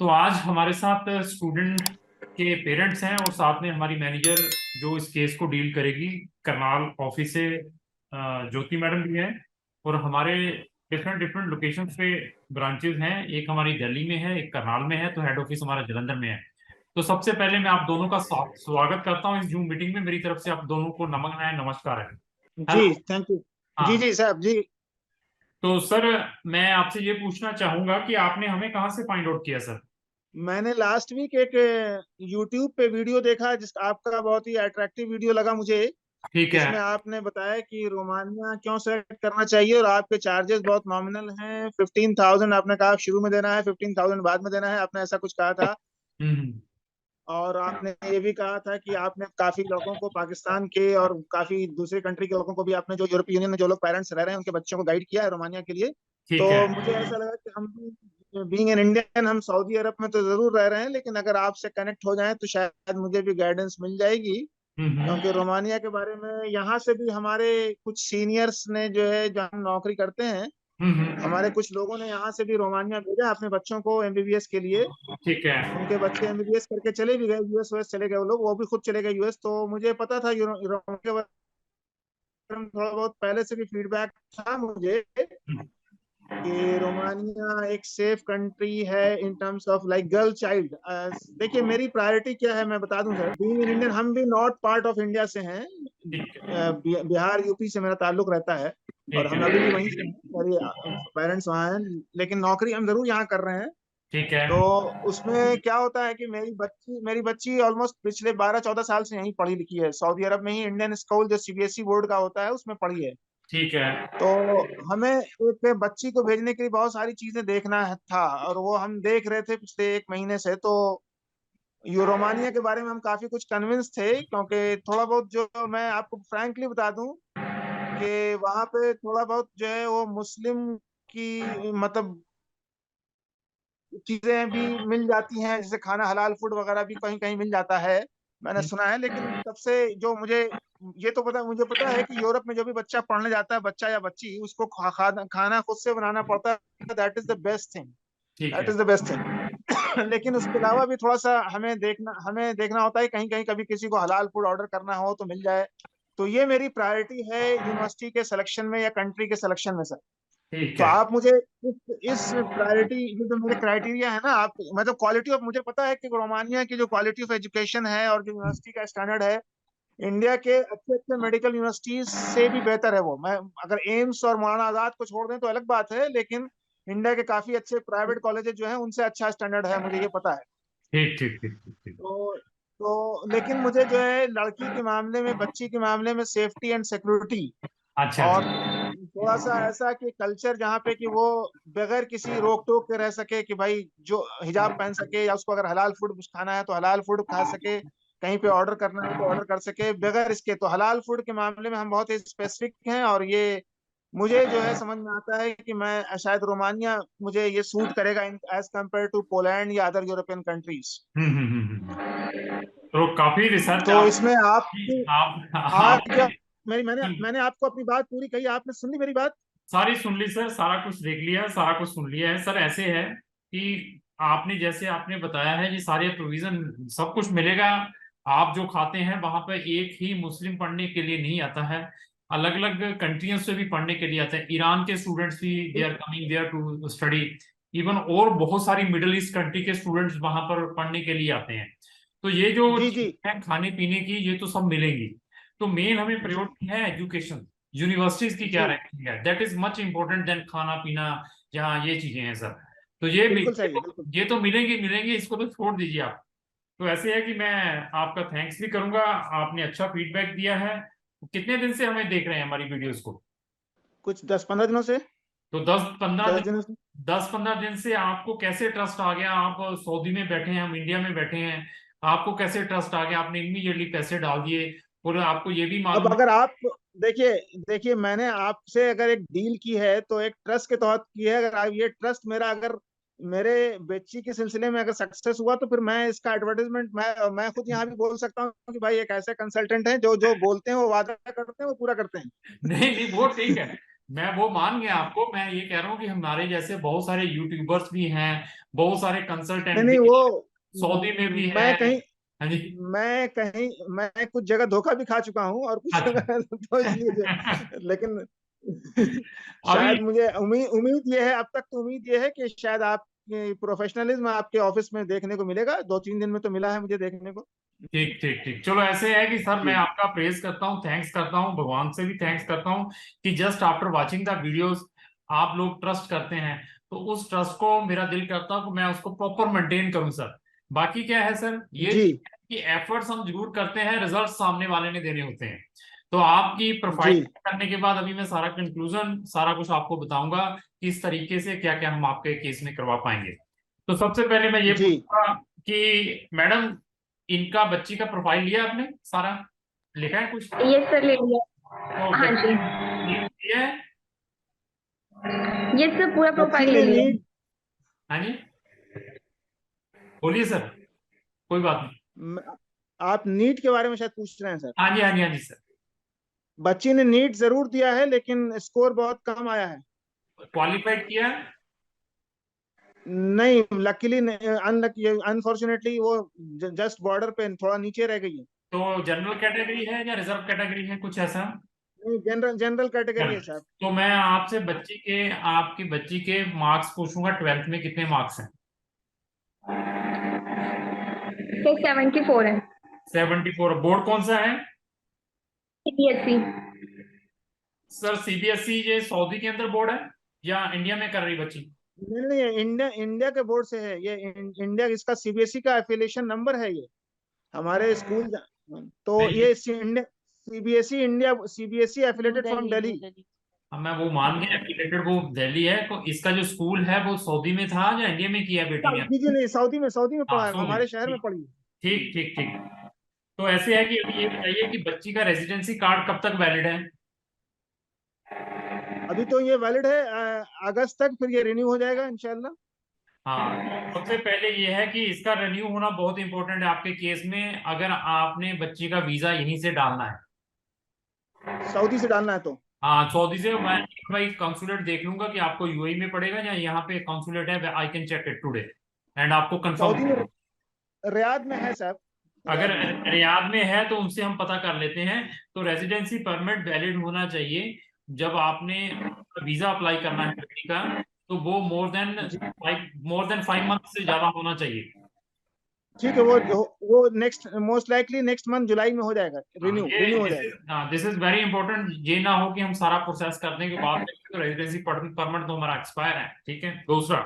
तो आज हमारे साथ स्टूडेंट के पेरेंट्स हैं और साथ में हमारी मैनेजर जो इस केस को डील करेगी करनाल ऑफिस से ज्योति मैडम भी हैं। और हमारे डिफरेंट डिफरेंट लोकेशंस पे ब्रांचेस हैं, एक हमारी दिल्ली में है, एक करनाल में है, तो हेड ऑफिस हमारा जलंधर में है। तो सबसे पहले मैं आप दोनों का स्वागत करता हूँ इस जूम मीटिंग में। मेरी तरफ से आप दोनों को नमन है, नमस्कार है। जी, हेलो। Thank you. जी हाँ। जी साहब जी। तो सर, मैं आपसे ये पूछना चाहूंगा कि आपने हमें कहाँ से फाइंड आउट किया सर? मैंने लास्ट वीक एक यूट्यूब पे वीडियो देखा जिस आपका बहुत ही अट्रैक्टिव वीडियो लगा मुझे, ठीक है। जिसमें आपने बताया कि रोमानिया क्यों सेलेक्ट करना चाहिए और आपके चार्जेस बहुत नॉमिनल हैं। 15,000 आपने कहा शुरू में देना है, 15,000 बाद में देना है, आपने ऐसा कुछ कहा था। हम्म। और आपने ये भी कहा था कि आपने काफी लोगों को, पाकिस्तान के और काफी दूसरी कंट्री के लोगों को भी, आपने जो यूरोपीय यूनियन में जो लोग पेरेंट्स रह रहे हैं उनके बच्चों को गाइड किया है रोमानिया के लिए। ठीक है। तो मुझे ऐसा लगा कि हम भी बीइंग एन इंडियन, हम सऊदी अरब में तो जरूर रह रहे हैं, लेकिन अगर आपसे कनेक्ट हो जाएं तो शायद मुझे भी गाइडेंस मिल जाएगी। हम्म। क्योंकि रोमानिया के बारे में यहाँ से भी हमारे कुछ सीनियर्स ने, जो है, जो हम नौकरी करते हैं, हमारे हम्म। कुछ लोगों ने यहाँ से भी रोमानिया भेजा अपने बच्चों को एमबीबीएस के लिए। ठीक है। उनके बच्चे एमबीबीएस करके चले भी गए, यूएस यूएस चले गए, वो लोग, वो भी खुद चले गए यूएस। तो मुझे पता था यूरोप के बारे में थोड़ा बहुत पहले से भी फीडबैक था मुझे कि रोमानिया एक सेफ कंट्री है in terms of like girl child. देखिए, मेरी प्रायोरिटी क्या है मैं बता दूं सर। बीइंग इन इंडियन, हम भी नॉर्थ पार्ट ऑफ इंडिया से हैं। ठीक है। बिहार यूपी से मेरा ताल्लुक रहता है और ठीक हम है। अभी भी वहीं से हैं, मेरे पेरेंट्स वहाँ हैं, लेकिन नौकरी हम जरूर यहाँ कर रहे हैं। ठीक है। तो उसमें क्या होता है कि मेरी बच्ची ऑलमोस्ट पिछले 12-14 साल से यहीं पढ़ी लिखी है, सऊदी अरब में ही, इंडियन स्कूल जो सीबीएसई बोर्ड का होता है उसमें पढ़ी है। ठीक है। तो हमें एक बच्ची को भेजने के लिए बहुत सारी चीजें देखना था, और वो हम देख रहे थे पिछले 1 महीने से। तो रोमानिया के बारे में हम काफी कुछ कन्विंस थे, क्योंकि थोड़ा बहुत, जो मैं आपको फ्रैंकली बता दूं, कि वहाँ पे थोड़ा बहुत जो है वो मुस्लिम की, मतलब, चीजें भी मिल जाती हैं, जैसे खाना, हलाल फूड वगैरह भी कहीं कहीं मिल जाता है, मैंने सुना है। लेकिन तब से जो मुझे ये तो पता, मुझे पता है कि यूरोप में जो भी बच्चा पढ़ने जाता है, बच्चा या बच्ची, उसको खाना खुद से बनाना पड़ता है। That is the best thing. ठीक दैट है। Is the best thing. लेकिन उसके अलावा भी थोड़ा सा हमें देखना होता है, कहीं कहीं कभी किसी को हलाल फूड ऑर्डर करना हो तो मिल जाए। तो ये मेरी प्रायोरिटी है यूनिवर्सिटी के सिलेक्शन में या कंट्री के सिलेक्शन में सर। ठीक तो है। आप मुझे इस प्रायोरिटी, ये जो मेरे क्राइटेरिया है ना, आप, मतलब क्वालिटी ऑफ, मुझे पता है कि रोमानिया की जो क्वालिटी ऑफ एजुकेशन है और जो यूनिवर्सिटी का स्टैंडर्ड है, इंडिया के अच्छे अच्छे मेडिकल यूनिवर्सिटीज से भी बेहतर है वो। मैं, अगर एम्स और मौलाना आजाद को छोड़ दें तो अलग बात है, लेकिन इंडिया के काफी अच्छे प्राइवेट कॉलेजेस जो हैं उनसे अच्छा स्टैंडर्ड है, मुझे ये पता है। ठीक। ठीक। ठीक। ठीक। ठीक। लेकिन मुझे जो है, लड़की के मामले में, बच्ची के मामले में, सेफ्टी एंड सिक्योरिटी, अच्छा और अच्छा। थोड़ा सा ऐसा कि कल्चर जहाँ पे कि वो बगैर किसी रोक टोक के रह सके, कि भाई जो हिजाब पहन सके, या उसको अगर हलाल फूड खाना है तो हलाल फूड खा सके, कहीं पे ऑर्डर करना है तो ऑर्डर कर सके बगैर इसके। तो हलाल फूड के मामले में हम बहुत ही स्पेसिफिक हैं, और ये मुझे जो है समझ में आता है कि मैं शायद रोमानिया, मुझे ये सूट करेगा इन एज कम्पेयर टू पोलैंड या अदर यूरोपियन कंट्रीज। तो काफी रिसर्च तो आप इसमें आपकी, आज आपने मेरी मैंने मैंने आपको अपनी बात पूरी कही, आपने सुन ली मेरी बात? सारी सुन ली सर, सारा कुछ देख लिया, सारा कुछ सुन लिया है सर। ऐसे है कि आपने जैसे आपने बताया है, ये सारे प्रोविजन सब कुछ मिलेगा। आप जो खाते हैं वहां पर एक ही मुस्लिम पढ़ने के लिए नहीं आता है, अलग अलग कंट्रियों से भी पढ़ने के लिए आते हैं। ईरान के स्टूडेंट्स भी they are coming there to study. Even और बहुत सारी मिडिल ईस्ट कंट्री के स्टूडेंट्स वहां पर पढ़ने के लिए आते हैं। तो ये जो जी जी। चीज है खाने पीने की, ये तो सब मिलेंगी। तो मेन हमें जी प्रायोरिटी है एजुकेशन। यूनिवर्सिटीज की क्या जी, रैंकिंग है, that is much important then खाना पीना, जहाँ ये चीजें हैं सर। तो बिल्कुल सही, बिल्कुल। ये तो मिलेंगी मिलेंगी, इसको तो छोड़ दीजिए आप। तो ऐसे है कि मैं आपका थैंक्स भी करूंगा, आपने अच्छा फीडबैक दिया है। कितने दिन से हमें देख रहे हैं हमारी वीडियोस को? कुछ 10-15 दिनों से। तो 10-15 10 दिन, दिनों से। 10-15 दिन से आपको कैसे ट्रस्ट आ गया? आप सऊदी में बैठे हैं, हम इंडिया में बैठे हैं, आपको कैसे ट्रस्ट आ गया? आपने इमीडिएटली पैसे डाल दिए, और आपको ये भी अब मालूम है। अगर आप, देखिए देखिए, मैंने आपसे अगर एक डील की है तो एक ट्रस्ट के तहत की है। अगर आप, ये ट्रस्ट मेरा, अगर मेरे बच्ची के सिलसिले में अगर सक्सेस हुआ तो फिर मैं इसका एडवर्टाइजमेंट, मैं खुद यहाँ भी बोल सकता हूँ कि भाई एक ऐसे कंसल्टेंट हैं जो जो बोलते हैं वो वादा करते हैं, वो पूरा करते नहीं नहीं, वो ठीक है। हैं। मैं वो मान गया आपको, मैं ये कह रहा हूँ कि हमारे जैसे बहुत सारे यूट्यूबर्स भी हैं, बहुत सारे नहीं कंसल्टेंट भी नहीं, हैं, वो सऊदी में भी है। मैं कहीं हाँ जी। मैं कुछ जगह धोखा भी खा चुका हूँ और कुछ अच्छा। जगह तो इसलिए लेकिन अभी शायद मुझे उम्मीद उम्मीद ये है, अब तक तो उम्मीद ये है कि शायद आप प्रोफेशनलिज्म आपके ऑफिस में देखने को मिलेगा। 2-3 दिन में तो मिला है मुझे देखने को। ठीक ठीक ठीक, चलो ऐसे है कि सर मैं जी आपका प्रेज करता हूँ, थैंक्स करता हूँ, भगवान से भी थैंक्स करता हूँ कि just after watching the videos आप लोग ट्रस्ट करते हैं, तो उस ट्रस्ट को मेरा दिल करता है कि मैं उसको प्रॉपर मेंटेन करूँ सर। बाकी क्या है सर, ये जी चीज़ है कि एफर्ट्स हम जरूर करते हैं, रिजल्ट सामने वाले ने देने होते हैं। तो आपकी प्रोफाइल जी करने के बाद अभी मैं सारा कंक्लूजन सारा कुछ आपको बताऊंगा कि इस तरीके से क्या क्या हम आपके केस में करवा पाएंगे। तो सबसे पहले मैं ये जी। पूछूंगा कि मैडम, इनका बच्ची का प्रोफाइल लिया आपने सारा, लिखा है कुछ? यस सर, ले लिया। तो हाँ बच्ची जी, लिया है? यस सर, पूरा बच्ची प्रोफाइल ने ले लिया। नीट हाँ जी, बोलिए सर, कोई बात नहीं। आप नीट के बारे में शायद पूछ रहे हैं सर। हाँ जी, हाँ जी, हाँ जी सर। बच्ची ने नीट जरूर दिया है लेकिन स्कोर बहुत कम आया है। क्वालिफाइड किया है? नहीं, लकीली अनलकी अनफॉर्चुनेटली वो जस्ट बॉर्डर पे थोड़ा नीचे रह गई है। तो जनरल कैटेगरी है या रिजर्व कैटेगरी है, कुछ ऐसा? नहीं, जनरल जनरल कैटेगरी है साहब। तो मैं आपसे बच्ची के, आपकी बच्ची के मार्क्स पूछूंगा, 12th में कितने मार्क्स हैं? सर 74 है। 74। बोर्ड कौन सा है? सीबीएसई। सर सीबीएसई ये सऊदी के अंदर बोर्ड है या इंडिया में कर रही बच्ची? नहीं नहीं, ये इंडिया इंडिया के बोर्ड से है ये। इंडिया इसका सीबीएसई का एफिलिएशन नंबर है ये हमारे स्कूल। तो नहीं, ये India CBSE India CBSE affiliated from Delhi. अब मैं वो मान गया एफिलेटेड वो दिल्ली है, तो इसका जो स्कूल है वो सऊदी में था या इंडिया में किया बेटी ने? जी जी, नहीं, सऊदी में हाँ पढ़ा है, सऊदी में, हमारे शहर में ठीक पढ़ी है। ठीक ठीक ठीक। तो ऐसे है कि अभी ये बताइए कि बच्ची का रेजिडेंसी कार्ड कब तक वैलिड है? अभी तो ये वैलिड है अगस्त तक, फिर ये रिन्यू हो जाएगा इंशाल्लाह। हाँ, तो सबसे पहले ये है कि इसका रिन्यू होना बहुत इंपॉर्टेंट है आपके केस में, अगर आपने बच्ची का वीजा यहीं से डालना है। सऊदी से डालना है तो। हाँ सऊदी से, मैं भाई कंसुलेट देख लूंगा कि आपको यूएई में पड़ेगा या यहाँ पे कंसुलेट है, I can check it today and आपको कंफर्म। सऊदी में रियाद में है साहब। अगर रियाद में है। रियाद में है तो उनसे हम पता कर लेते हैं। तो रेजिडेंसी परमिट वैलिड होना चाहिए जब आपने वीजा अप्लाई करना है बेटी का, तो वो जी मोर देन 5 मंथ से ज्यादा होना चाहिए। ठीक है, वो next most likely next month जुलाई में हो जाएगा, हाँ रिन्यू ये रिन्यू हो जाएगा। दिस इज वेरी इंपॉर्टेंट, ये ना हो कि हम सारा प्रोसेस करने के बाद में तो रेजिडेंसी परमिट तो हमारा एक्सपायर है, ठीक है। दूसरा,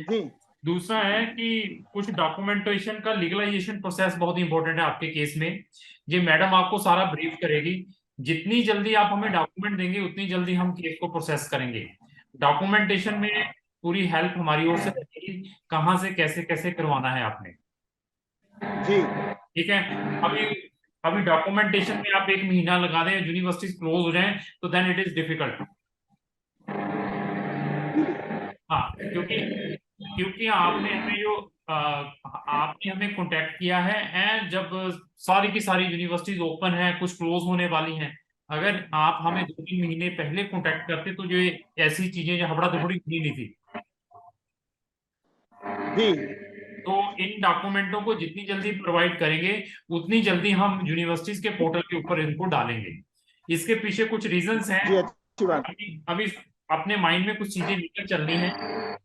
जी दूसरा है कि कुछ डॉक्यूमेंटेशन का लीगलाइजेशन प्रोसेस बहुत इंपॉर्टेंट है आपके केस में। ये मैडम आपको सारा ब्रीफ करेगी। जितनी जल्दी आप हमें डॉक्यूमेंट देंगे उतनी जल्दी हम केस को प्रोसेस करेंगे। डॉक्यूमेंटेशन में पूरी हेल्प हमारी ओर से रहेगी, कहाँ से कैसे कैसे करवाना है आपने, जी ठीक है। अभी अभी डॉक्यूमेंटेशन में आप 1 महीना लगा दें, यूनिवर्सिटीज क्लोज हो जाएं, तो देन इट इज डिफिकल्ट। हाँ, क्योंकि क्योंकि आपने हमें जो आपने हमें कांटेक्ट किया है एंड जब सारी की सारी यूनिवर्सिटीज ओपन है, कुछ क्लोज होने वाली हैं, अगर आप हमें 2-3 महीने पहले कांटेक्ट करते तो जो ऐसी चीजें जो हबड़ा दबड़ी होनी नहीं थी। जी तो इन डॉक्यूमेंटों को जितनी जल्दी प्रोवाइड करेंगे उतनी जल्दी हम यूनिवर्सिटीज के पोर्टल के ऊपर इनको डालेंगे। इसके पीछे कुछ रीजंस हैं। जी, अच्छी बात। अभी अभी अपने माइंड में कुछ चीजें निकल चलनी है।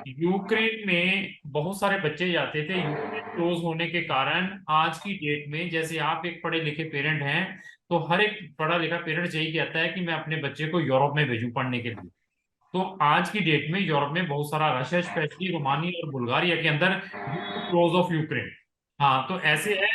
यूक्रेन में बहुत सारे बच्चे जाते थे, यूक्रेन क्लोज होने के कारण आज की डेट में, जैसे आप एक पढ़े लिखे पेरेंट हैं, तो हर एक पढ़ा लिखा पेरेंट यही कहता है कि मैं अपने बच्चे को यूरोप में भेजूं पढ़ने के लिए। तो आज की डेट में यूरोप में बहुत सारा रश है, स्पेशली रोमानिया और बुल्गारिया के अंदर, क्लोज ऑफ यूक्रेन। हाँ तो ऐसे है,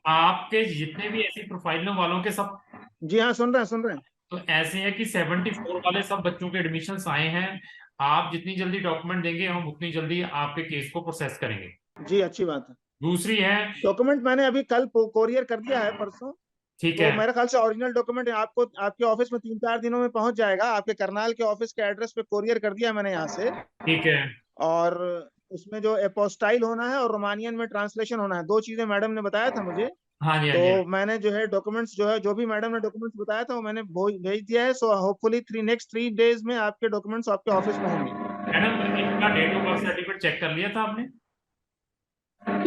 आपके जितने भी ऐसी प्रोफाइलों वालों के सब, जी हाँ, सुन रहे हैं सुन रहे हैं। तो ऐसे है कि 74 वाले सब बच्चों के एडमिशन्स आए हैं। आप जितनी जल्दी डॉक्यूमेंट देंगे हम उतनी जल्दी आपके केस को प्रोसेस करेंगे। जी, अच्छी बात है। दूसरी है, डॉक्यूमेंट मैंने अभी कल कोरियर कर दिया है, परसों। ठीक है, तो मेरे ख्याल से ओरिजिनल डॉक्यूमेंट आपको आपके ऑफिस में 3-4 दिनों में पहुंच जाएगा। आपके करनाल के ऑफिस के एड्रेस पे कोरियर कर दिया मैंने यहाँ से। ठीक है, और उसमें जो एपोस्टाइल होना है और रोमानियन में ट्रांसलेशन होना है, 2 चीजें मैडम ने बताया था मुझे। हाँ जी, हाँ तो जी, हाँ। मैंने जो है डॉक्यूमेंट्स जो है, जो भी मैडम ने डॉक्यूमेंट्स बताया था वो मैंने भेज दिया है। सो होपफुली नेक्स्ट 3 डेज में आपके डॉक्यूमेंट्स आपके ऑफिस में होंगे। मैडम, इनका date of birth certificate check कर लिया था आपने?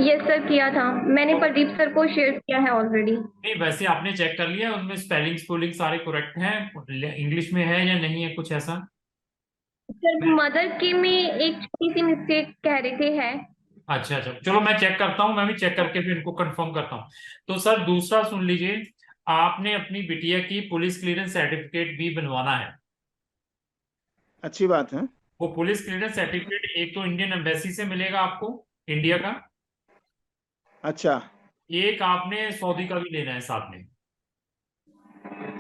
यस सर, किया था मैंने, प्रदीप सर को शेयर किया है ऑलरेडी। नहीं, वैसे आपने चेक कर लिया, उनमें स्पेलिंग स्पेलिंग सारे करेक्ट हैं, इंग्लिश में है या नहीं है कुछ ऐसा? सर मदर के में एक छोटी सी मिस्टेक कह रहे थे है। अच्छा अच्छा, चलो मैं चेक करता हूँ, मैं भी चेक करके फिर इनको कंफर्म करता हूँ। तो सर दूसरा सुन लीजिए, आपने अपनी बिटिया की पुलिस क्लियरेंस सर्टिफिकेट भी बनवाना है। अच्छी बात है। वो पुलिस क्लियरेंस सर्टिफिकेट एक तो इंडियन एम्बेसी से मिलेगा आपको, इंडिया का। अच्छा एक आपने सऊदी का भी लेना है साथ में।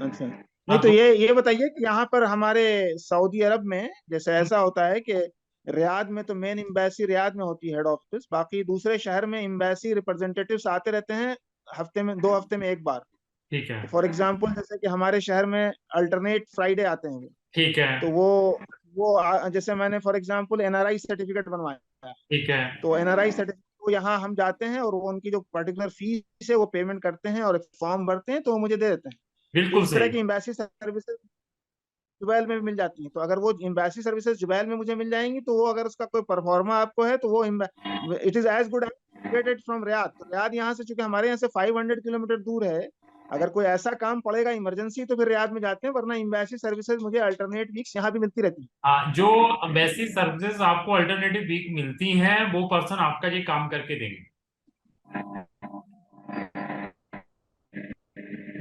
अच्छा। नहीं हाँ तो दो। ये बताइए कि यहाँ पर हमारे सऊदी अरब में जैसे ऐसा होता है कि रियाद में तो मेन एम्बेसी रियाद में होती है, हेड ऑफिस। बाकी दूसरे शहर में एम्बेसी रिप्रेजेंटेटिव्स आते रहते हैं हफ्ते में, 2 हफ्ते में एक बार। ठीक है। तो फॉर एग्जांपल जैसे कि हमारे शहर में अल्टरनेट फ्राइडे आते हैं वो। ठीक है। तो जैसे मैंने फॉर एग्जांपल एनआरआई सर्टिफिकेट बनवाया है। ठीक है। तो एनआरआई सर्टिफिकेट को यहाँ हम जाते हैं और वो उनकी जो पर्टिकुलर फीस है वो पेमेंट करते हैं और एक फॉर्म भरते हैं तो वो मुझे दे देते हैं। तो बिल्कुल इस तरह सही। की एम्बेसी सर्विसेज जुबैल में भी मिल जाती हैं। तो अगर वो एम्बेसी सर्विसेज जुबैल में मुझे मिल जाएंगी तो वो अगर उसका कोई परफॉर्मा आपको है तो वो it is as good as from Riyadh. तो रियाद यहाँ से, चूंकि हमारे यहाँ से 500 किलोमीटर दूर है, अगर कोई ऐसा काम पड़ेगा इमरजेंसी तो फिर रियाद में जाते हैं, वरना एम्बेसी सर्विसेज मुझे अल्टरनेट वीक्स यहाँ भी मिलती रहती है। हाँ, जो एम्बेसी सर्विसेज आपको अल्टरनेटिव वीक मिलती हैं वो पर्सन आपका ये काम करके देंगे।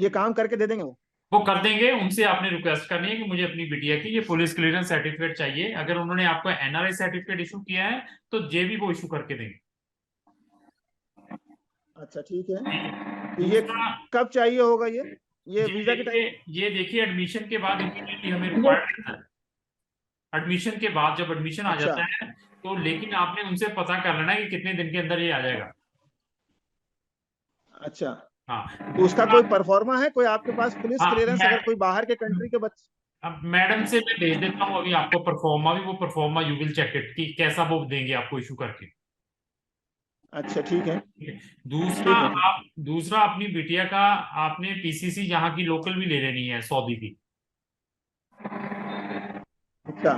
ये काम करके दे देंगे वो। वो कर देंगे, उनसे आपने रिक्वेस्ट करनी है कि मुझे अपनी बिटिया की ये पुलिस क्लियरेंस सर्टिफिकेट चाहिए। अगर उन्होंने आपको एनआरआई सर्टिफिकेट इशू किया है तो जे भी वो इशू करके देंगे। अच्छा ठीक है। ठीक है। तो ये दूसरा, कब चाहिए होगा ये ये वीजा के देखिए, टाइम? ये देखिए एडमिशन के बाद इमीडिएटली हमें ये रिक्वायर्ड रहता है। एडमिशन के बाद जब एडमिशन आ अच्छा जाता है तो, लेकिन आपने उनसे पता कर लेना है कि कितने दिन के अंदर ये आ जाएगा। अच्छा। हाँ तो उसका दूसरा। कोई परफॉर्मा है, कोई आपके पास पुलिस हाँ क्लियरेंस, मैं, अगर कोई बाहर के कंट्री के बच्चे? अब मैडम से मैं भेज देता हूँ अभी आपको परफॉर्मा भी, वो proforma you will check it कि कैसा वो देंगे आपको इशू करके। अच्छा ठीक है। ठीक है। दूसरा, ठीक है ठीक। आप दूसरा अपनी बिटिया का आपने पीसीसी यहाँ की लोकल भी ले लेनी है सऊदी की। अच्छा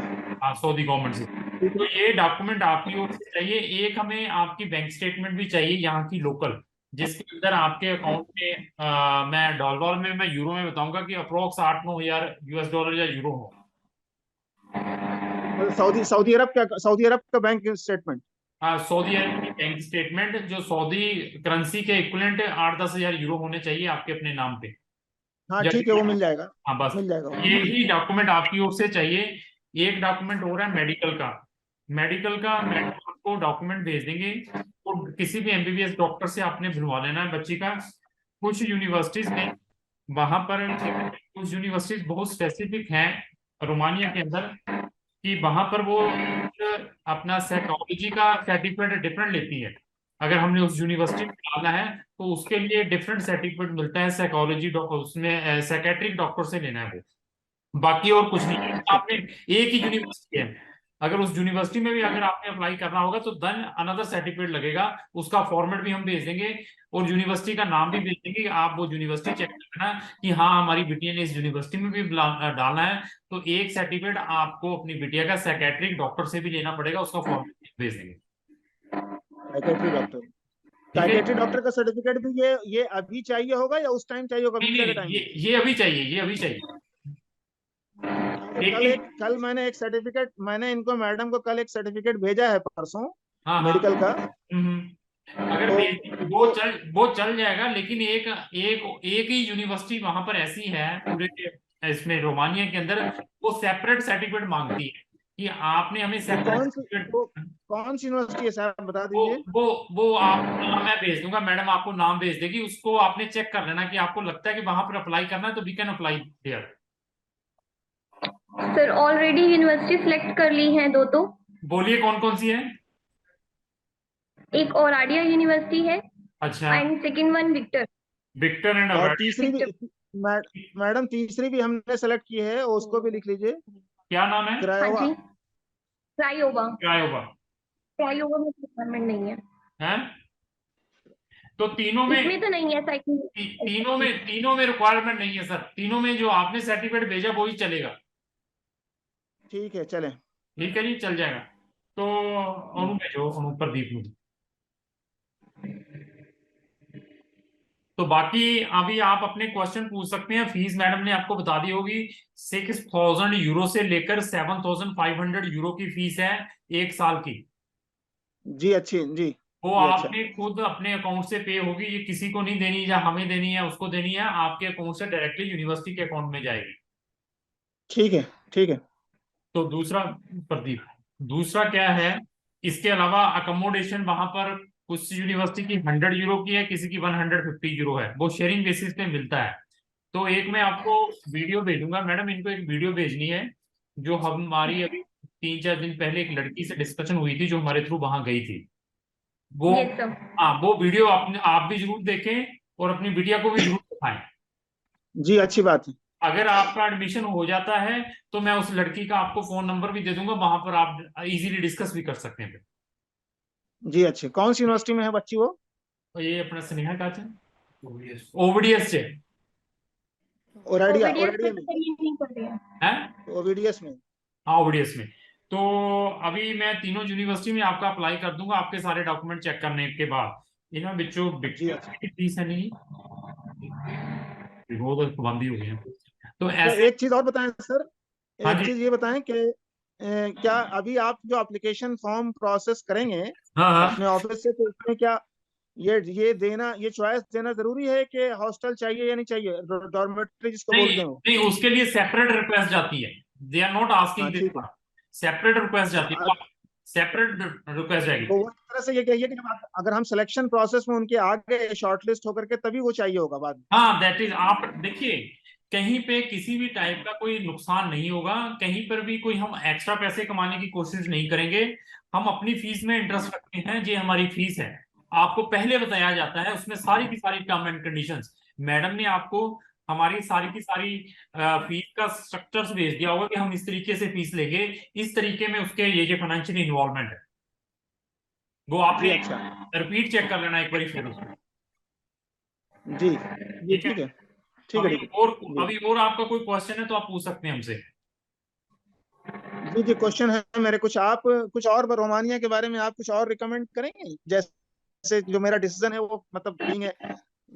हाँ, सऊदी गवर्नमेंट से। ठीक तो है। ये डॉक्यूमेंट आपकी ओर से चाहिए। एक हमें आपकी बैंक स्टेटमेंट भी चाहिए यहाँ की लोकल, जिसके अंदर आपके अकाउंट में मैं डॉलर में, मैं यूरो में बताऊंगा कि अप्रोक्स 8-9 हजार यूएस डॉलर या यूरो हो। मतलब सऊदी अरब का बैंक स्टेटमेंट? हाँ, सऊदी अरब की बैंक स्टेटमेंट जो सऊदी करेंसी के इक्विवेलेंट 8-10 हजार यूरो होने चाहिए आपके अपने नाम पे। हाँ जब, ठीक है, वो मिल जाएगा। हाँ बस, मिल जाएगा वो। ये ही डॉक्यूमेंट आपकी ओर से चाहिए। एक डॉक्यूमेंट हो रहा है मेडिकल का। मेडिकल का मैडम आपको डॉक्यूमेंट भेज देंगे, और किसी भी एमबीबीएस डॉक्टर से आपने बुलवा लेना है बच्ची का। कुछ यूनिवर्सिटीज में, वहां पर कुछ यूनिवर्सिटीज बहुत स्पेसिफिक हैं रोमानिया के अंदर, कि वहां पर वो अपना साइकोलॉजी का सर्टिफिकेट डिफरेंट लेती है। अगर हमने उस यूनिवर्सिटी में डालना है तो उसके लिए डिफरेंट सर्टिफिकेट मिलता है साइकोलॉजी, उसमें साइकेट्रिक डॉक्टर से लेना है वो, बाकी और कुछ नहीं है। अच्छा आपने एक ही यूनिवर्सिटी है, अगर उस यूनिवर्सिटी में भी अगर आपने अप्लाई करना होगा तो देन अनदर सर्टिफिकेट लगेगा। उसका फॉर्मेट भी हम भेज देंगे और यूनिवर्सिटी का नाम भी भेज देंगे कि आप वो यूनिवर्सिटी चेक करना कि हाँ हमारी बिटिया ने इस यूनिवर्सिटी में भी डालना है। तो एक सर्टिफिकेट आपको अपनी बिटिया का साइकेट्रिक डॉक्टर से भी लेना पड़ेगा, उसका फॉर्मेट भेज देंगे। Psychiatry doctor. ठीक है। साइकेट्री डॉक्टर का सर्टिफिकेट भी ये अभी चाहिए होगा या उस टाइम चाहिए होगा, नहीं वीजा के नहीं, टाइम में? ये अभी चाहिए, ये अभी चाहिए। लेकिन कल मैंने एक सर्टिफिकेट, मैंने इनको मैडम को कल एक सर्टिफिकेट भेजा है परसों, हाँ हाँ। मेडिकल का। अगर तो वो वो वो चल जाएगा, लेकिन एक एक एक ही यूनिवर्सिटी वहां पर ऐसी है पूरे इसमें रोमानिया के अंदर, वो सेपरेट सर्टिफिकेट मांगती है कि आपने हमें वो सेपरेट कौन सी सर्टिफिकेट। वो कौन सी यूनिवर्सिटी है सर, बता वो दीजिए। वो वो आपको नाम मैं भेज दूंगा, मैडम आपको नाम भेज देगी, उसको आपने चेक कर लेना कि आपको लगता है कि वहां पर अप्लाई करना है तो we can apply there. Sir already university select कर ली हैं दो तो। बोलिए कौन कौन सी है? एक ओराडिया यूनिवर्सिटी है अच्छा। And second one Victor. Victor and और अवॉर्ड। तीसरी भी, विक्टर। मैडम तीसरी भी हमने सेलेक्ट की है, उसको भी लिख लीजिए। क्या नाम है? हाँ क्रायोवा। जी, क्रायोवा। क्या होगा? क्रायोवा में रिक्वायरमेंट नहीं है। है? तो तीनों में इसमें तो नहीं है साइकिल। तीनों में रिक्वायरमेट नहीं है सर, तीनों में जो आपने सर्टिफिकेट भेजा वही चलेगा। ठीक है, चलें। ठीक है जी, चल जाएगा। तो अनु भेजो, अनु प्रदीप में। तो बाकी अभी आप अपने क्वेश्चन पूछ सकते हैं। फीस मैडम ने आपको बता दी होगी, 6,000 यूरो से लेकर 7,500 यूरो की फीस है एक साल की। जी अच्छी जी। वो जी अच्छा। आपने खुद अपने अकाउंट से पे होगी, ये किसी को नहीं देनी, या हमें देनी है उसको देनी है, आपके अकाउंट से डायरेक्टली यूनिवर्सिटी के अकाउंट में जाएगी। ठीक है, ठीक है। तो दूसरा, प्रदीप, दूसरा क्या है, इसके अलावा अकोमोडेशन वहां पर कुछ यूनिवर्सिटी की 100 यूरो की है, किसी की 150 यूरो है, वो शेयरिंग बेसिस पे मिलता है। तो एक मैं आपको वीडियो भेजूंगा, मैडम इनको एक वीडियो भेजनी है, जो हमारी अभी 3-4 दिन पहले एक लड़की से डिस्कशन हुई थी जो हमारे थ्रू वहां गई थी। वो, यस सर। हाँ, वो वीडियो आप भी जरूर देखें और अपनी बिटिया को भी जरूर दिखाएं। जी अच्छी बात है। अगर आपका एडमिशन हो जाता है तो मैं उस लड़की का आपको फोन नंबर भी दे दूंगा, वहां पर आप इजीली डिस्कस भी कर सकते हैं फिर। जी अच्छे। कौन सी यूनिवर्सिटी में है बच्ची वो? तो ये अपना स्नेहा का है, ओबीडीएस से ओराडिया, ओबीडीएस पे ओराडिया तो में? सर ये नहीं कर रहे हैं। है। ओबीडीएस में? हाँ, ओबीडीएस में। तो अभी मैं तीनों यूनिवर्सिटी में आपका अप्लाई कर दूंगा, आपके सारे डॉक्यूमेंट चेक करने के बाद। इन्होंने बच्चों जी अच्छा। फीस है नहीं, वो तो पाबंदी हो गई है। तो तो ऐसे, एक चीज और बताएं सर, हाँ एक जी, चीज ये बताएं कि क्या अभी आप जो एप्लीकेशन फॉर्म प्रोसेस करेंगे हाँ अपने हाँ। ऑफिस से, तो उसमें क्या ये देना, ये चॉइस देना जरूरी है कि हॉस्टल चाहिए या नहीं चाहिए, डॉर्मेट्री जिसको नहीं बोलते हैं वो? नहीं, उसके लिए सेपरेट रिक्वेस्ट जाती है, दे आर नॉट हाँ आस्किंग दिस ठीक है। वन, सेपरेट रिक्वेस्ट तो जाती है, सेपरेट रिक्वेस्ट जाएगी। तो वो एक तरह से ये कहिए कि जब अगर हम सिलेक्शन प्रोसेस में उनके आ गए शॉर्टलिस्ट होकर के, तभी वो चाहिए होगा बाद में। हाँ, दैट इज, आप देखिए, कहीं पे किसी भी टाइप का कोई नुकसान नहीं होगा, कहीं पर भी कोई हम एक्स्ट्रा पैसे कमाने की कोशिश नहीं करेंगे। हम अपनी फीस में इंटरेस्ट रखते हैं, ये हमारी फीस है, आपको पहले बताया जाता है, उसमें सारी की सारी टर्म एंड कंडीशंस मैडम ने आपको हमारी सारी की सारी फीस का स्ट्रक्चर्स भेज दिया होगा कि हम इस तरीके से फीस लेंगे, इस तरीके में उसके ये फाइनेंशियल इन्वॉल्वमेंट है, वो जी आपने अच्छा। रिपीट चेक कर लेना एक बार फिर उसमें। जी जी ठीक है। ठीक है। ठीक है, अभी ठीक है। और, जी अभी और आपका कोई क्वेश्चन है तो आप पूछ सकते हैं हमसे। जी जी, क्वेश्चन है मेरे कुछ। आप कुछ और रोमानिया के बारे में आप कुछ और रिकमेंड करेंगे? जैसे जो मेरा डिसीजन है वो, मतलब बीइंग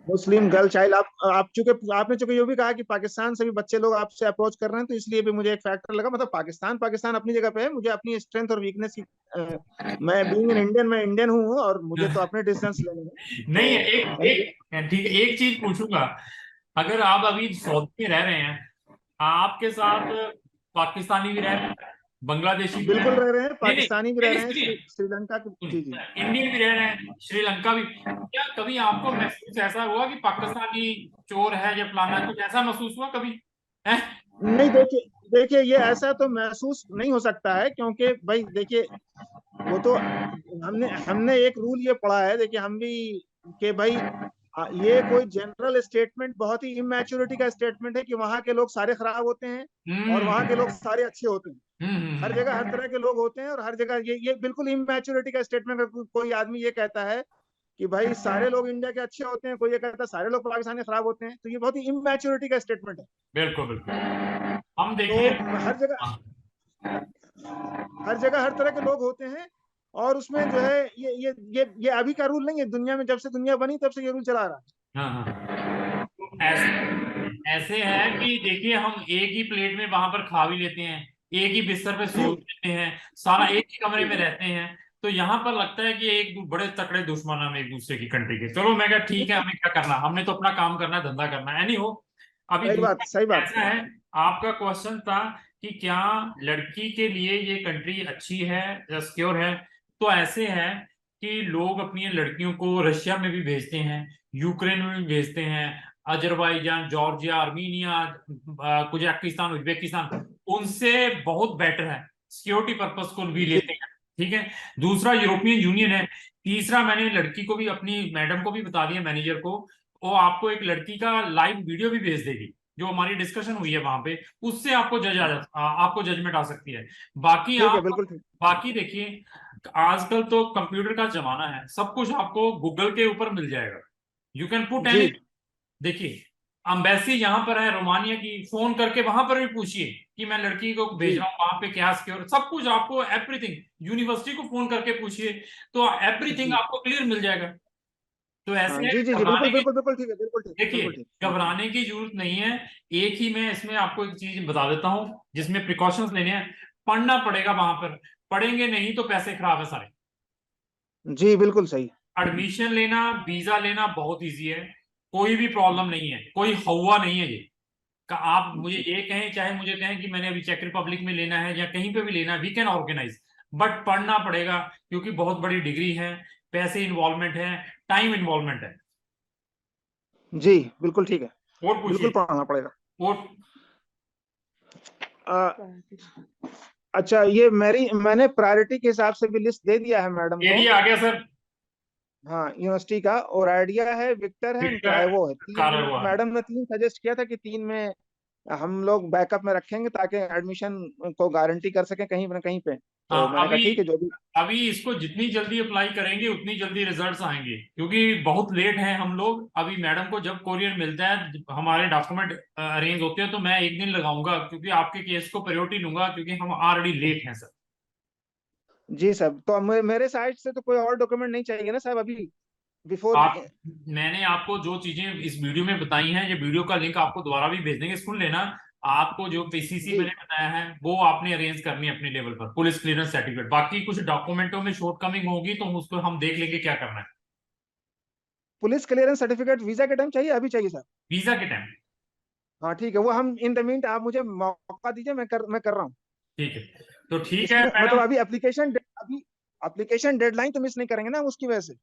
मुस्लिम गर्ल चाइल्ड, आप चूंकि आपने चूंकि ये भी कहा कि पाकिस्तान से भी बच्चे लोग आपसे अप्रोच कर रहे हैं, तो इसलिए भी मुझे एक फैक्टर लगा। मतलब पाकिस्तान पाकिस्तान अपनी जगह पे है, मुझे अपनी स्ट्रेंथ और वीकनेस की मैं बीइंग एन इंडियन, मैं इंडियन हूँ और मुझे तो अपने डिसीजंस लेने हैं। नहीं, तो एक anyway, एक ठीक है, एक चीज पूछूंगा, अगर आप अभी सऊदी में रह रहे हैं, आपके साथ पाकिस्तानी भी रह रहे हैं, बांग्लादेशी भी रह रहे बिल्कुल हैं, रह रहे हैं, नहीं नहीं पाकिस्तानी भी रह नहीं, रहे हैं, सुनिए, श्रीलंका के, जी जी। इंडियन भी रह रहे हैं, श्रीलंका भी, क्या कभी आपको महसूस ऐसा हुआ कि पाकिस्तानी चोर है या फलाना, कुछ ऐसा महसूस हुआ कभी है? नहीं देखिए, देखिए ये ऐसा तो महसूस नहीं हो सकता है, क्योंकि भाई देखिए वो तो हमने हमने एक रूल ये पढ़ा है, देखिए हम भी, कि भाई ये कोई जनरल स्टेटमेंट बहुत ही इमेच्योरिटी का स्टेटमेंट है कि वहां के लोग सारे खराब होते हैं और वहां के लोग हम्म सारे अच्छे होते हैं। हर जगह हर हम्म। तरह के लोग होते हैं, और हर जगह ये बिल्कुल इमेच्योरिटी का स्टेटमेंट है। कोई आदमी ये कहता है कि भाई सारे लोग इंडिया के अच्छे होते हैं, कोई ये कहता है सारे लोग पाकिस्तान के खराब होते हैं, तो ये बहुत ही इमेच्योरिटी का स्टेटमेंट है। बिल्कुल बिल्कुल, हम तो देखें, हर जगह, हाँ हर जगह हर तरह के लोग होते हैं। और उसमें जो है ये अभी का रूल नहीं है, दुनिया में जब से दुनिया बनी तब से ये रूल चला आ रहा है। हाँ हाँ। तो ऐसे है कि देखिए, हम एक ही प्लेट में वहां पर खा भी लेते हैं, एक ही बिस्तर पे जी सो भी लेते हैं, सारा एक ही कमरे जी में रहते हैं। तो यहाँ पर लगता है कि बड़े तकड़े दुश्मन हम एक दूसरे की कंट्री के। चलो, मैं कहा ठीक है, हमें क्या करना, हमने तो अपना काम करना है, धंधा करना है, एनी हो। अभी सही बात, दूसरा सही बात। ऐसा है, आपका क्वेश्चन था कि क्या लड़की के लिए ये कंट्री अच्छी है या सिक्योर है। तो ऐसे है कि लोग अपनी लड़कियों को रशिया में भी भेजते हैं, यूक्रेन में भी भेजते हैं, अजरबैजान, जॉर्जिया, आर्मीनिया, कुजाकिस्तान, उज्बेकिस्तान, उनसे बहुत बेटर है, सिक्योरिटी पर्पस को भी जी लेते हैं। ठीक है। दूसरा यूरोपियन यूनियन है। तीसरा, मैंने लड़की को भी, अपनी मैडम को भी बता दिया, मैनेजर को, वो आपको एक लड़की का लाइव वीडियो भी भेज देगी, जो हमारी डिस्कशन हुई है वहां पे, उससे आपको आपको जजमेंट आ सकती है। बाकी ठीक है, आप, बिल्कुल ठीक। बाकी देखिए, आजकल तो कंप्यूटर का जमाना है, सब कुछ आपको गूगल के ऊपर मिल जाएगा। यू कैन पुट जी एनी। देखिए अम्बेसी यहाँ पर है रोमानिया की, फोन करके वहां पर भी पूछिए कि मैं लड़की को जी भेज रहा हूँ वहां पे, क्या सिक्योर सब कुछ आपको, एवरीथिंग। यूनिवर्सिटी को फोन करके पूछिए तो एवरीथिंग जी। आपको क्लियर मिल जाएगा। तो हाँ ऐसे है, जी जी जी, घबराने बिल्कुल की, बिल्कुल बिल्कुल ठीक है, बिल्कुल ठीक, बिल्कुल देखिए ठीक, बिल्कुल। घबराने की जरूरत नहीं है। एक ही मैं इसमें आपको एक चीज बता देता हूँ जिसमें प्रिकॉशंस लेने हैं। पढ़ना पड़ेगा वहां पर, पढ़ेंगे नहीं तो पैसे खराब है सारे। जी बिल्कुल सही। एडमिशन लेना, वीजा लेना बहुत इजी है, कोई भी प्रॉब्लम नहीं है, कोई हवा नहीं है ये। आप मुझे जी ये कहें चाहे मुझे कहें कि मैंने अभी चेक रिपब्लिक में लेना है या कहीं पे भी लेना है, वी कैन ऑर्गेनाइज। बट पढ़ना पड़ेगा क्योंकि बहुत बड़ी डिग्री है, पैसे इन्वॉल्वमेंट है, टाइम इन्वॉल्वमेंट है। जी बिल्कुल ठीक है, और बिल्कुल पूछिए। पढ़ना पड़ेगा। और अ, अच्छा, ये मेरी मैंने प्रायोरिटी के हिसाब से भी लिस्ट दे दिया है मैडम को। एरिया आ गया सर। हाँ, यूनिवर्सिटी का और आइडिया है, विक्टर है, विक्टर वो है, तीन कार हुआ। मैडम ने तीन सजेस्ट किया था कि तीन में हम लोग बैकअप में रखेंगे ताकि एडमिशन को गारंटी कर सकें कहीं ना कहीं पे। तो हाँ मैंने कहा अभी, ठीक है, जो भी। अभी इसको जितनी जल्दी अप्लाई करेंगे उतनी जल्दी रिजल्ट्स आएंगे, क्योंकि बहुत लेट हैं हम लोग। अभी मैडम को जब कोरियर मिलता है, हमारे डॉक्यूमेंट अरेंज होते हैं, तो मैं एक दिन लगाऊंगा क्योंकि आपके केस को प्रायोरिटी लूंगा, क्योंकि हम ऑलरेडी लेट हैं सर। जी साहब, तो मेरे साइड से तो कोई और डॉक्यूमेंट नहीं चाहिए ना साहब अभी, बिफोर। आप, मैंने आपको जो चीजें इस वीडियो में बताई हैं, ये वीडियो का लिंक आपको दोबारा भी भेज देंगे, सुन लेना। आपको जो पीसीसी जी मैंने बताया है वो आपने अरेंज करनी है अपने लेवल पर, पुलिस क्लियरेंस सर्टिफिकेट। बाकी कुछ डॉक्यूमेंटों में शॉर्टकमिंग होगी तो उसको हम देख लेंगे क्या करना है। पुलिस क्लियरेंस सर्टिफिकेट वीजा के टाइम चाहिए, अभी चाहिए सर? वीजा के टाइम। हाँ ठीक है, वो हम इन द मीन आप मुझे मौका दीजिए, मैं कर रहा हूँ ठीक है, तो ठीक है इसमें, मतलब मैडम। अभी एप्लीकेशन डेडलाइन तो मिस नहीं करेंगे ना हम उसकी वजह से?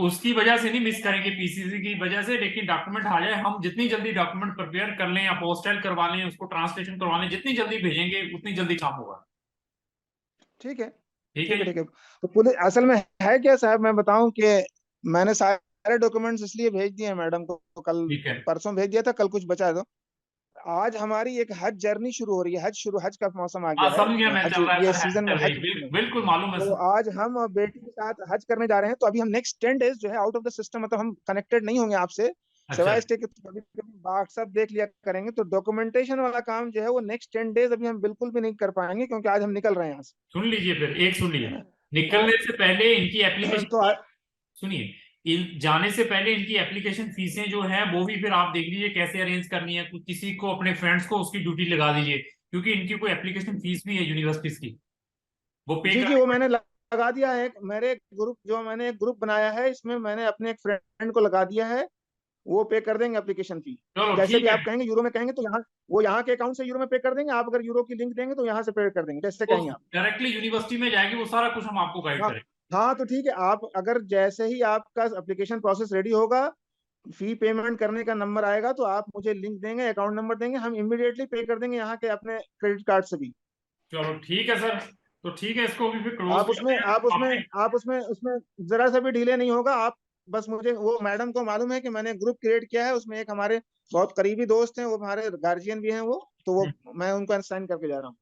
उसकी वजह से नहीं मिस करेंगे, पीसीसी की वजह से, लेकिन डॉक्यूमेंट आ जाए, हम जितनी जल्दी डॉक्यूमेंट प्रिपेयर कर लें या पोस्टाइल करवा लें, उसको ट्रांसलेशन करवा लें, जितनी जल्दी भेजेंगे उतनी जल्दी काम होगा। ठीक है, ठीक है ठीक है, जी। ठीक है। तो पुलिस असल में है क्या साहब, मैं बताऊं कि मैंने सारे डॉक्यूमेंट्स इसलिए भेज दिए हैं मैडम को, कल ठीक है। परसों भेज दिया था, कल कुछ बचा है तो आज हमारी एक हज जर्नी शुरू हो रही है, हज का मौसम आ हाँ गया है, समझ गया मैं, हज चल रहा है ये सर, सीजन में चल रही, हज बिल्कुल में। बिल्कुल मालूम है तो सर। आज हम बेटी के साथ हज करने जा रहे हैं, तो अभी हम नेक्स्ट 10 डेज जो है आउट ऑफ द सिस्टम, मतलब हम कनेक्टेड नहीं होंगे आपसे, अच्छा। सिवाय इसके कि कभी कभी व्हाट्सएप देख लिया करेंगे। तो डॉक्यूमेंटेशन वाला काम जो है वो नेक्स्ट 10 डेज अभी हम बिल्कुल भी नहीं कर पाएंगे, क्योंकि आज हम निकल रहे हैं यहाँ से, सुन लीजिए फिर, एक सुन है लीजिए। ना? निकलने से पहले इनकी एप्लीकेशन, तो सुनिए, जाने से पहले इनकी एप्लीकेशन फीसें जो है वो भी फिर आप देख लीजिए कैसे अरेंज करनी है। किसी को अपने फ्रेंड्स को उसकी ड्यूटी लगा दीजिए, क्योंकि इनकी कोई एप्लीकेशन फीस भी है यूनिवर्सिटीज की, वो पे जी जी, करनी वो मैंने पड़ेगी। लगा दिया है, मैंने एक ग्रुप बनाया है, इसमें मैंने अपने एक फ्रेंड को लगा दिया है, वो पे कर देंगे एप्लीकेशन फी। चलो जैसे ठीक भी है। आप कहेंगे यूरो में कहेंगे तो यहाँ, वो यहाँ के अकाउंट से यूरो में पे कर देंगे, आप अगर यूरो की लिंक देंगे तो यहाँ से पे कर देंगे, जैसे वो कहेंगे आप। डायरेक्टली यूनिवर्सिटी में जाएगी, वो सारा कुछ हम आपको गाइड हाँ करेंगे। हाँ, तो ठीक है, आप अगर जैसे ही आपका एप्लीकेशन प्रोसेस रेडी होगा, फी पेमेंट करने का नंबर आएगा, तो आप मुझे लिंक देंगे, अकाउंट नंबर देंगे, हम इमीडिएटली पे कर देंगे यहाँ के अपने क्रेडिट कार्ड से भी। चलो ठीक है सर, तो ठीक है, इसको भी फिर क्लोज आप उसमें करते हैं आप उसमें आपने। आप उसमें उसमें जरा सा भी डिले नहीं होगा। आप बस, मुझे वो मैडम को मालूम है कि मैंने ग्रुप क्रिएट किया है, उसमें एक हमारे बहुत करीबी दोस्त हैं, वो हमारे गार्जियन भी हैं वो, तो वो मैं उनको साइन करके जा रहा हूँ।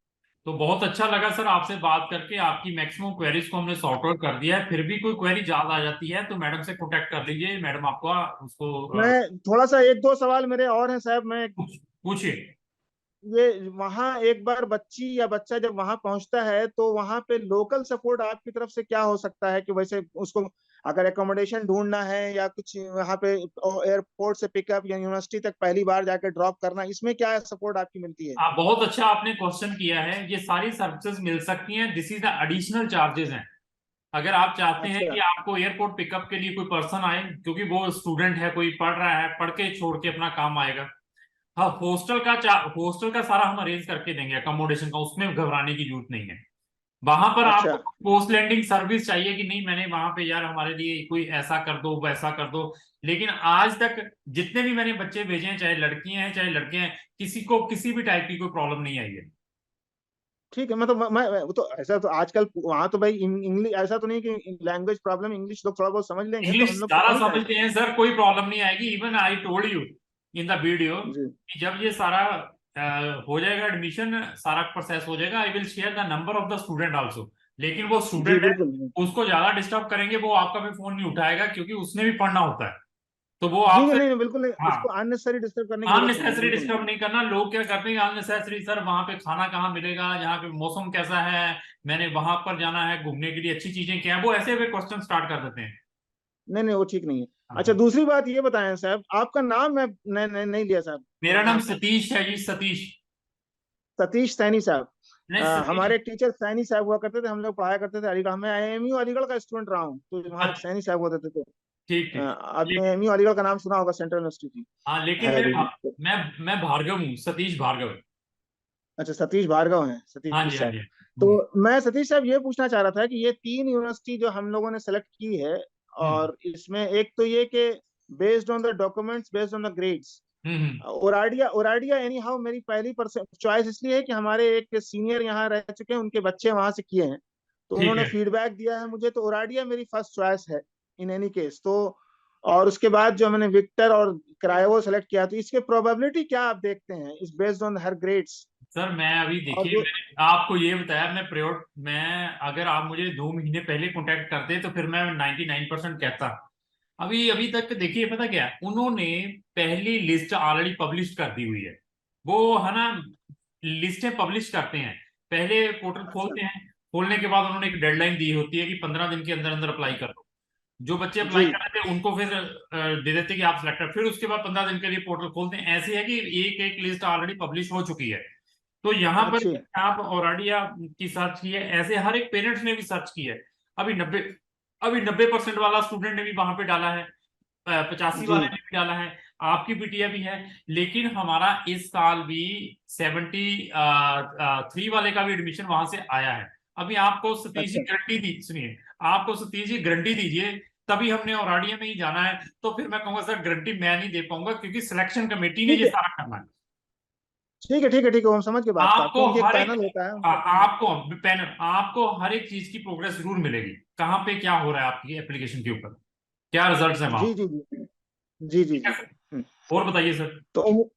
तो बहुत अच्छा लगा सर आपसे बात करके, आपकी मैक्सिमम क्वेरीज को हमने सॉर्ट आउट कर दिया है। फिर भी कोई क्वेरी ज्यादा आ जाती है तो मैडम से कॉन्टेक्ट कर लीजिए, मैडम आपका उसको मैं थोड़ा सा एक दो सवाल मेरे और हैं साहब, मैं पूछिए। ये वहाँ एक बार बच्ची या बच्चा जब वहाँ पहुंचता है, तो वहाँ पे लोकल सपोर्ट आपकी तरफ से क्या हो सकता है, कि वैसे उसको अगर एकोमोडेशन ढूंढना है या कुछ वहाँ पे एयरपोर्ट से पिकअप या यूनिवर्सिटी तक पहली बार जाके ड्रॉप करना, इसमें क्या सपोर्ट आपकी मिलती है? आप बहुत अच्छा आपने क्वेश्चन किया है, ये सारी सर्विसेज मिल सकती हैं, this is the additional charges हैं। अगर आप चाहते हैं अच्छा कि आपको एयरपोर्ट पिकअप के लिए कोई पर्सन आए, क्योंकि वो स्टूडेंट है, कोई पढ़ रहा है, पढ़ के छोड़ के अपना काम आएगा। हाँ, हॉस्टल का सारा हम अरेंज करके देंगे, अकोमोडेशन का, उसमें घबराने की जरूरत नहीं है। वहां पर अच्छा। आपको पोस्ट लैंडिंग सर्विस चाहिए कि नहीं, मैंने वहां पे यार हमारे लिए कोई ऐसा कर दो वैसा कर दो, लेकिन आज तक जितने भी मैंने बच्चे भेजे हैं, चाहे लड़कियां हैं चाहे लड़के हैं, किसी को किसी भी टाइप की कोई प्रॉब्लम नहीं आई है। ठीक है, मतलब वो तो ऐसा, तो आजकल वहाँ तो भाई इंग्लिश, ऐसा तो नहीं कि लैंग्वेज प्रॉब्लम, इंग्लिश लोग थोड़ा बहुत समझ लेंगे, तो इंग्लिश हम लोग तो सारा कर ही पाएंगे। समझते हैं सर, कोई प्रॉब्लम नहीं आएगी। Even I told you in the video जी कि जब ये सारा हो जाएगा, एडमिशन सारा प्रोसेस हो जाएगा, I will share the number of the student also. लेकिन वो जी स्टूडेंट है, बिल्कुल। उसको ज्यादा डिस्टर्ब करेंगे, वो आपका भी फोन नहीं उठाएगा, क्योंकि उसने भी पढ़ना होता है। तो वो जी आपसे, नहीं, बिल्कुल नहीं, हाँ, उसको अननेसेसरी डिस्टर्ब करने की जरूरत नहीं है, अननेसेसरी बिल्कुल नहीं। डिस्टर्ब नहीं करना। लोग क्या करते हैं अननेसेसरी, सर वहां पे खाना कहाँ मिलेगा, यहाँ पे मौसम कैसा है, मैंने वहां पर जाना है घूमने के लिए, अच्छी चीजें क्या है, वो ऐसे वे क्वेश्चन स्टार्ट कर देते हैं। नहीं नहीं, वो ठीक नहीं है। अच्छा, हाँ। दूसरी बात ये बताएं साहब, आपका नाम मैं नहीं लिया साहब। मेरा नाम नाम सतीश है जी, सतीश। सतीश सैनी साहब। नहीं सतीश। हमारे एक टीचर सैनी साहब हुआ करते थे, हम लोग पढ़ाया करते थे अलीगढ़। मैं AMU अलीगढ़ का स्टूडेंट रहा हूँ, तो वहाँ एक अच्छा, सैनी साहब होते थे। ठीक ठीक। आपने लेकिन, AMU अलीगढ़ का नाम सुना होगा, सेंट्रल यूनिवर्सिटी हाँ लेकिन है मैं अभी भी। मैं भार्गव हूँ, सतीश भार्गव। अच्छा, सतीश भार्गव हैं हाँ जी, सतीश हाँ साहब। जी। तो मैं सतीश साहब ये पूछना चाह रहा था कि ये 3 यूनिवर्सिटी जो हम लोगों ने सेलेक्ट की है, हम्म और इसमें एक तो ये कि based on the documents, based on the grades, hmm. Oradea Oradea anyhow मेरी पहली चॉइस इसलिए है कि हमारे एक सीनियर यहाँ रह चुके हैं, उनके बच्चे वहां से किए हैं, तो ठीक उन्होंने है फीडबैक दिया है मुझे, तो ओराडिया मेरी फर्स्ट चॉइस है इन एनी केस। तो और उसके बाद जो मैंने विक्टर और क्रायोवो सेलेक्ट किया, तो इसके प्रोबेबिलिटी क्या आप देखते हैं, इस based on her grades? Sir. मैं अभी और देखिए, जो मैंने आपको ये बताया, मैं अगर आप मुझे 2 महीने पहले कांटेक्ट करते तो फिर मैं 99% कहता। अभी अभी तक देखिए, पता क्या है, उन्होंने पहली लिस्ट ऑलरेडी पब्लिश कर दी हुई है। वो है ना, लिस्टें पब्लिश करते हैं, पहले पोर्टल अच्छा, खोलते हैं, खोलने के बाद उन्होंने एक डेडलाइन दी होती है कि 15 दिन के अंदर अंदर अप्लाई कर दो। जो बच्चे अप्लाई जी, कर रहे थे उनको फिर दे देते कि आप सिलेक्टेड, फिर उसके बाद 15 दिन के लिए पोर्टल खोलते हैं। ऐसे है कि एक एक लिस्ट ऑलरेडी पब्लिश हो चुकी है। तो यहाँ पर अच्छी, आप ऑलरेडी आप की सर्च की है, ऐसे हर एक पेरेंट्स ने भी सर्च की है। अभी 90% वाला स्टूडेंट ने भी वहां पे डाला है, 85 जी, वाले ने भी डाला है, आपकी बिटिया भी है। लेकिन हमारा इस साल भी 73 वाले का भी एडमिशन वहां से आया है। अभी आपको सतीश जी अच्छा, गारंटी दी, सुनिए, आपको सतीश जी गारंटी दीजिए, तभी हमने औराडिया में ही जाना है। तो फिर मैं कहूंगा सर, गारंटी मैं नहीं दे पाऊंगा, क्योंकि सिलेक्शन कमेटी ने ठीक ये है, सारा करना है। ठीक है, ठीक है, ठीक है, हम समझ के बात को, आपको क्योंकि एक हर एक पैनल होता है उनका अपना। आपको पैनल, आपको हर एक चीज की प्रोग्रेस जरूर मिलेगी, कहाँ पे क्या हो रहा है आपकी एप्लीकेशन के ऊपर, क्या रिजल्ट्स है वहां। जी जी जी जी जी ठीक है जी। सर, हम्म। और बताइए सर। तो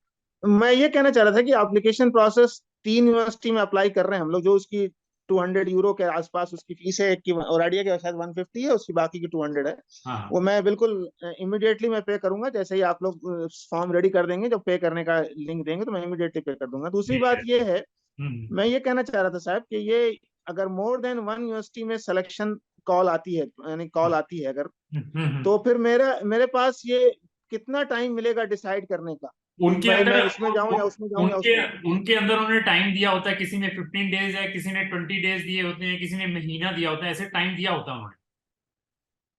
मैं ये कहना चाह रहा था कि एप्लीकेशन प्रोसेस 3 यूनिवर्सिटी में अप्लाई कर रहे हैं हम लोग, जो उसकी 200 यूरो के आसपास उसकी फीस है, एक की ओराडिया के शायद 150 है, उसकी बाकी की 200 है। वो हाँ। मैं बिल्कुल इमिडिएटली मैं पे करूंगा, जैसे ही आप लोग फॉर्म रेडी कर देंगे, जब पे करने का लिंक देंगे तो मैं इमिडिएटली पे कर दूंगा। दूसरी ठीक है। बात ये है, हम्म मैं ये कहना चाह रहा था साहब कि ये अगर मोर देन 1 यूनिवर्सिटी में सिलेक्शन कॉल आती है, यानी कॉल आती है अगर, हम्म। तो फिर मेरे पास ये कितना टाइम मिलेगा डिसाइड करने का कि उनके भाई अंदर मैं इसमें जाऊं या उसमें जाऊं या उनके उसमें? उनके अंदर उन्होंने टाइम दिया होता है, किसी ने 15 डेज है, किसी ने 20 डेज दिए होते हैं, किसी ने महीना दिया होता है, ऐसे टाइम दिया होता है उन्होंने।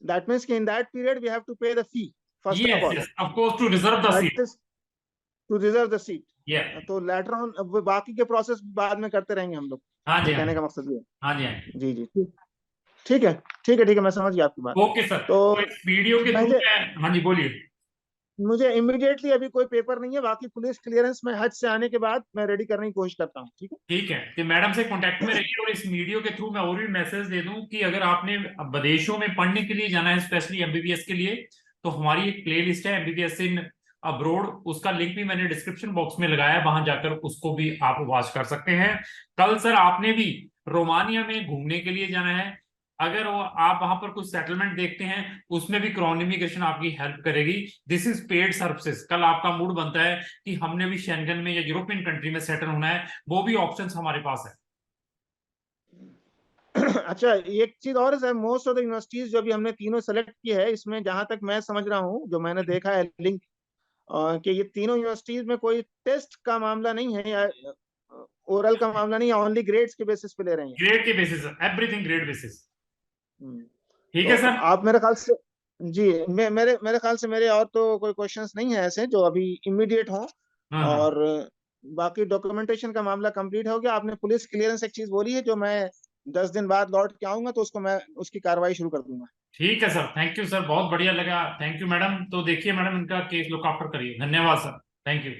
दैट मीन्स कि in that period we have to pay the fee first of yes all, yes, of course, to reserve the that seat. Is to reserve the seat. ये, तो लेटर ऑन बाकी के process बाद में करते रहेंगे हम लोग, हाँ जी, ये हाँ कहने जी, का मकसद ये हाँ जी, हाँ है। जी। जी जी, ठीक, ठीक है, ठीक है, ठीक है, मैं समझ गया आपकी बात। ओके सर, तो तो इस वीडियो के थ्रू मुझे मैं, हाँ जी बोलिए। मुझे इमिडिएटली अभी कोई पेपर नहीं है, बाकी पुलिस क्लियरेंस में हज से आने के बाद मैं रेडी करने की कोशिश करता हूँ, ठीक ठीक है, तो मैडम से कांटेक्ट में रहिए, और इस वीडियो के थ्रू मैं और भी मैसेज दे दूं कि अगर आपने विदेशों में पढ़ने के लिए जाना है, स्पेशली एमबीबीएस के लिए, तो हमारी एक प्ले लिस्ट है एमबीबीएस इन अब्रोड, उसका लिंक भी मैंने डिस्क्रिप्शन बॉक्स में लगाया है, वहां जाकर उसको भी आप वॉच कर सकते हैं। कल सर आपने भी रोमानिया में घूमने के लिए जाना है, अगर वो आप वहां पर कुछ सेटलमेंट देखते हैं, उसमें भी क्राउन इमिग्रेशन आपकी हेल्प करेगी। This is paid services. कल आपका मूड बनता है कि हमने भी शेंगन में या यूरोपियन कंट्री में सेटल होना है, वो भी ऑप्शंस हमारे पास है। है। अच्छा, एक चीज और है sir, most of the universities जो अभी हमने तीनों सेलेक्ट की है, इसमें जहां तक मैं समझ रहा हूँ, जो मैंने देखा है लिंक, कि ये तीनों यूनिवर्सिटीज में कोई टेस्ट का मामला नहीं है, या ओरल का मामला नहीं है, ओनली ग्रेड्स के बेसिस पे ले रहे हैं। ग्रेड के बेसिस, एवरीथिंग ग्रेड बेसिस। हम्म। ठीक है तो सर। आप मेरे ख्याल से, जी, मेरे मेरे ख्याल से मेरे और तो कोई क्वेश्चंस नहीं है ऐसे जो अभी इमीडिएट हों। हाँ हाँ। और बाकी डॉक्यूमेंटेशन का मामला कंप्लीट हो गया। आपने पुलिस क्लियरेंस एक चीज बोली है, जो मैं 10 दिन बाद लौट के आऊंगा, तो उसको मैं उसकी कार्रवाई शुरू कर दूंगा। ठीक है सर, थैंक यू सर, बहुत बढ़िया लगा, थैंक यू मैडम। तो देखिए मैडम, इनका केस लुक आफ्टर करिए, धन्यवाद सर, थैंक यू।